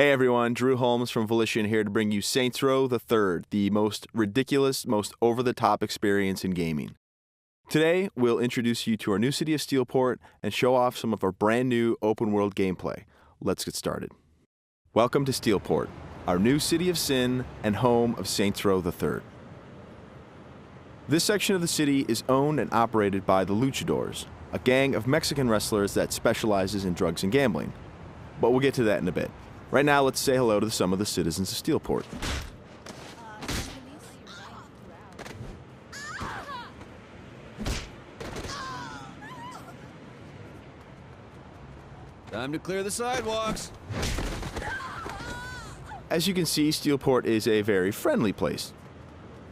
Hey everyone, Drew Holmes from Volition here to bring you Saints Row the Third, the most ridiculous, most over-the-top experience in gaming. Today, we'll introduce you to our new city of Steelport and show off some of our brand new open-world gameplay. Let's get started. Welcome to Steelport, our new city of sin and home of Saints Row the Third. This section of the city is owned and operated by the Luchadors, a gang of Mexican wrestlers that specializes in drugs and gambling. But we'll get to that in a bit. Right now, let's say hello to some of the citizens of Steelport. Time to clear the sidewalks. As you can see, Steelport is a very friendly place.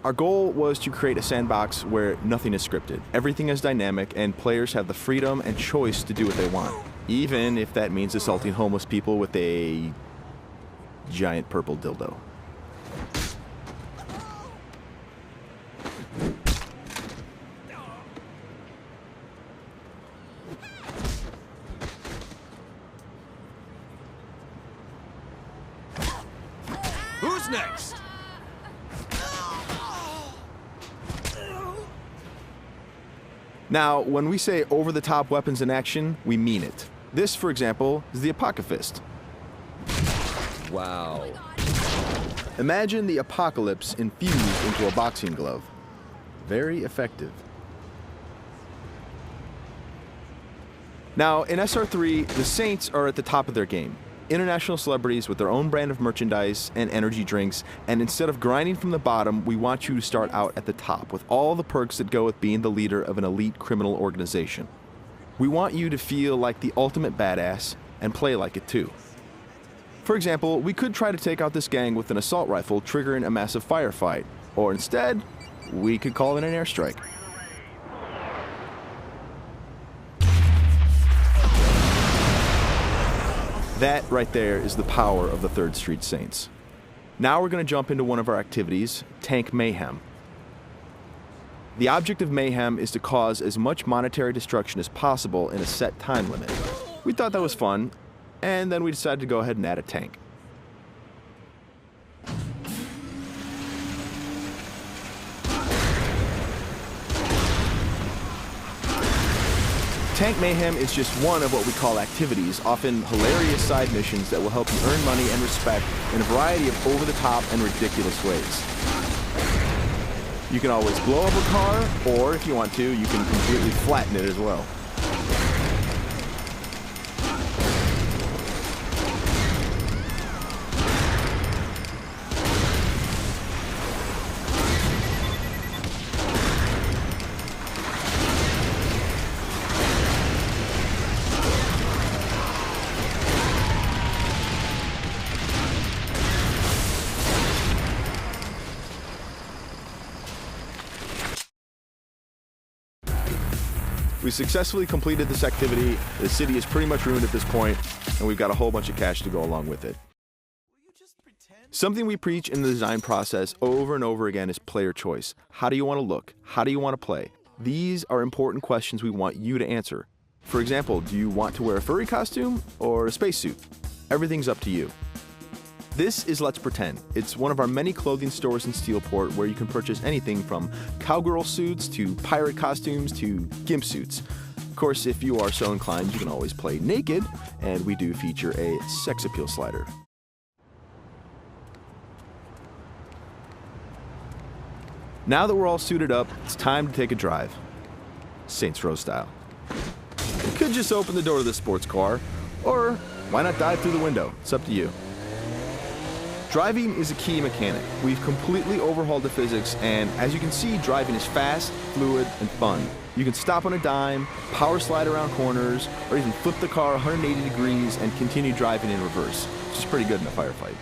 Our goal was to create a sandbox where nothing is scripted. Everything is dynamic, and players have the freedom and choice to do what they want, even if that means assaulting homeless people with a giant purple dildo. Who's next? Now, when we say over-the-top weapons in action, we mean it. This, for example, is the Apocafist. Wow. Imagine the apocalypse infused into a boxing glove. Very effective. Now, in SR3, the Saints are at the top of their game. International celebrities with their own brand of merchandise and energy drinks, and instead of grinding from the bottom, we want you to start out at the top with all the perks that go with being the leader of an elite criminal organization. We want you to feel like the ultimate badass and play like it too. For example, we could try to take out this gang with an assault rifle triggering a massive firefight, or instead, we could call it an airstrike. That right there is the power of the 3rd Street Saints. Now we're going to jump into one of our activities, Tank Mayhem. The object of Mayhem is to cause as much monetary destruction as possible in a set time limit. We thought that was fun, and then we decided to go ahead and add a tank. Tank Mayhem is just one of what we call activities, often hilarious side missions that will help you earn money and respect in a variety of over-the-top and ridiculous ways. You can always blow up a car, or if you want to, you can completely flatten it as well. We successfully completed this activity. The city is pretty much ruined at this point, and we've got a whole bunch of cash to go along with it. Something we preach in the design process over and over again is player choice. How do you want to look? How do you want to play? These are important questions we want you to answer. For example, do you want to wear a furry costume or a spacesuit? Everything's up to you. This is Let's Pretend. It's one of our many clothing stores in Steelport where you can purchase anything from cowgirl suits to pirate costumes to gimp suits. Of course, if you are so inclined, you can always play naked, and we do feature a sex appeal slider. Now that we're all suited up, it's time to take a drive. Saints Row style. You could just open the door to the sports car, or why not dive through the window? It's up to you. Driving is a key mechanic. We've completely overhauled the physics, and as you can see, driving is fast, fluid, and fun. You can stop on a dime, power slide around corners, or even flip the car 180 degrees and continue driving in reverse, which is pretty good in a firefight.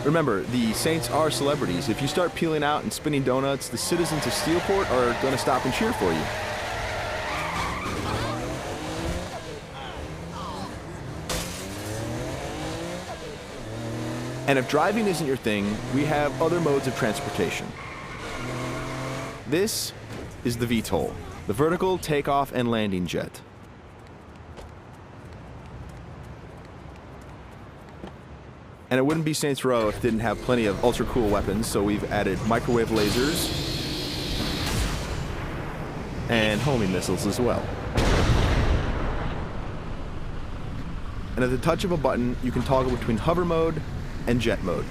Remember, the Saints are celebrities. If you start peeling out and spinning donuts, the citizens of Steelport are going to stop and cheer for you. And if driving isn't your thing, we have other modes of transportation. This is the VTOL. the vertical takeoff and landing jet. And it wouldn't be Saints Row if it didn't have plenty of ultra cool weapons, so we've added microwave lasers and homing missiles as well. And at the touch of a button, you can toggle between hover mode and jet mode.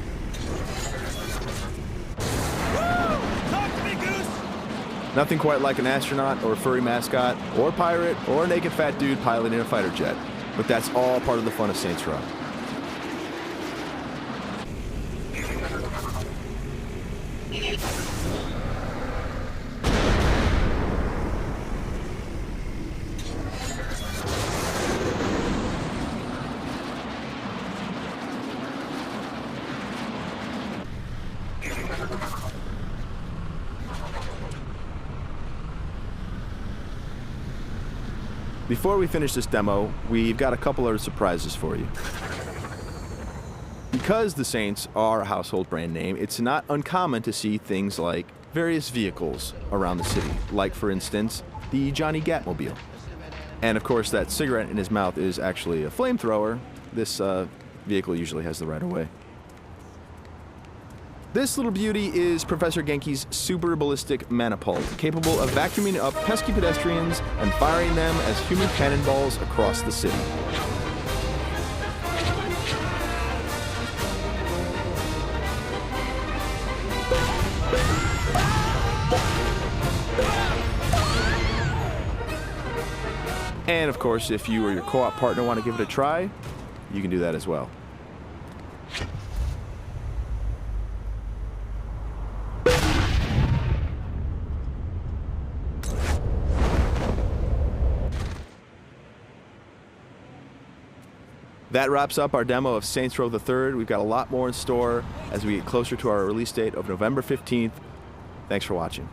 Talk to me, Goose! Nothing quite like an astronaut or a furry mascot or pirate or a naked fat dude piloting a fighter jet, but that's all part of the fun of Saints Row. Before we finish this demo, we've got a couple of surprises for you. Because the Saints are a household brand name, it's not uncommon to see things like various vehicles around the city, like, for instance, the Johnny Gatmobile. And of course, that cigarette in his mouth is actually a flamethrower. This vehicle usually has the right of way. This little beauty is Professor Genki's super ballistic manipult, capable of vacuuming up pesky pedestrians and firing them as human cannonballs across the city. And of course, if you or your co-op partner want to give it a try, you can do that as well. That wraps up our demo of Saints Row the Third. We've got a lot more in store as we get closer to our release date of November 15th. Thanks for watching.